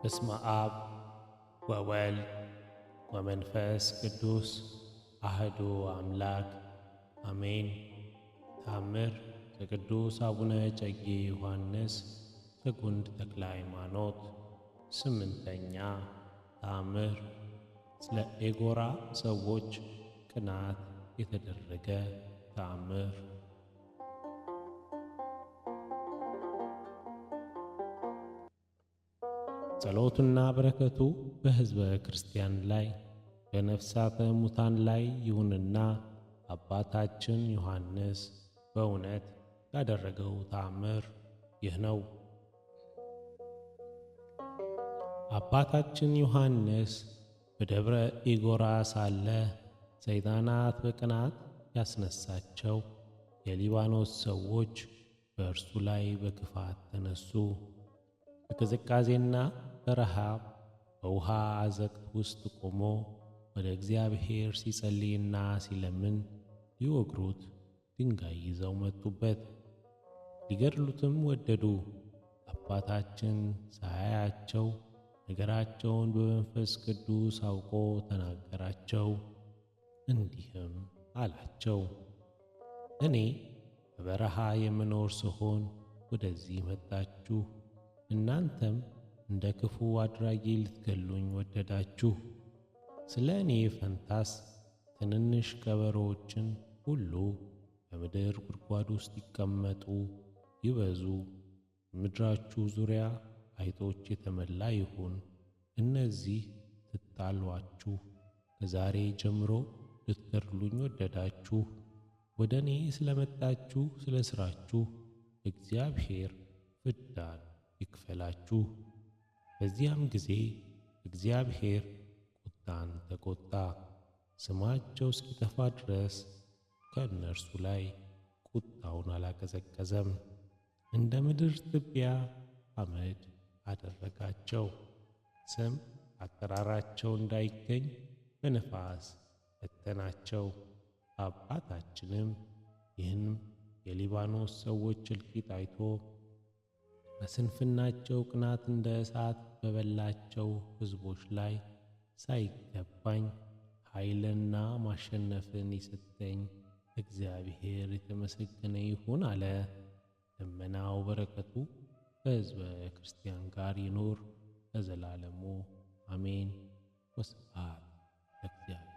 በስመ አብ ወወልድ ወመንፈስ ቅዱስ አሐዱ አምላክ አሜን። ተአምር ከቅዱስ አቡነ እጨጌ ዮሐንስ ዘጉንድ ተክለ ሃይማኖት። ስምንተኛ ተአምር ስለ ኤጎራ ሰዎች ቅናት የተደረገ ተአምር። ጸሎቱና በረከቱ በሕዝበ ክርስቲያን ላይ በነፍሳተ ሙታን ላይ ይሁንና አባታችን ዮሐንስ በእውነት ያደረገው ተአምር ይህ ነው። አባታችን ዮሐንስ በደብረ ኤጎራ ሳለ ሰይጣናት በቅናት ያስነሳቸው የሊባኖስ ሰዎች በእርሱ ላይ በክፋት ተነሱ። በቅዝቃዜና በረሃብ በውሃ አዘቅት ውስጥ ቆሞ ወደ እግዚአብሔር ሲጸልይና ሲለምን ሊወግሩት ድንጋይ ይዘው መጡበት። ሊገድሉትም ወደዱ። አባታችን ሳያያቸው ነገራቸውን በመንፈስ ቅዱስ አውቆ ተናገራቸው። እንዲህም አላቸው፣ እኔ በበረሃ የምኖር ስሆን ወደዚህ መጣችሁ። እናንተም እንደ ክፉ አድራጊ ልትገሉኝ ወደዳችሁ። ስለ እኔ ፈንታስ ትንንሽ ቀበሮዎችን ሁሉ በምድር ጉድጓድ ውስጥ ይቀመጡ ይበዙ። ምድራችሁ ዙሪያ አይጦች የተመላ ይሁን። እነዚህ ትጣሏችሁ። ከዛሬ ጀምሮ ልትገድሉኝ ወደዳችሁ። ወደ እኔ ስለመጣችሁ ስለ ሥራችሁ እግዚአብሔር ፍዳን ይክፈላችሁ። በዚያም ጊዜ እግዚአብሔር ቁጣን ተቆጣ። ስማቸው እስኪጠፋ ድረስ ከእነርሱ ላይ ቁጣውን አላቀዘቀዘም። እንደ ምድር ትቢያ አመድ አደረጋቸው። ስም አጠራራቸው እንዳይገኝ በነፋስ በተናቸው። አባታችንም ይህን የሊባኖስ ሰዎች እልቂት አይቶ በስንፍናቸው ቅናት እንደ እሳት በበላቸው ሕዝቦች ላይ ሳይገባኝ ኃይልና ማሸነፍን የሰጠኝ እግዚአብሔር የተመሰገነ ይሁን አለ። ደመናው በረከቱ በሕዝበ ክርስቲያን ጋር ይኑር ለዘላለሙ አሜን። ወስብሐት ለእግዚአብሔር።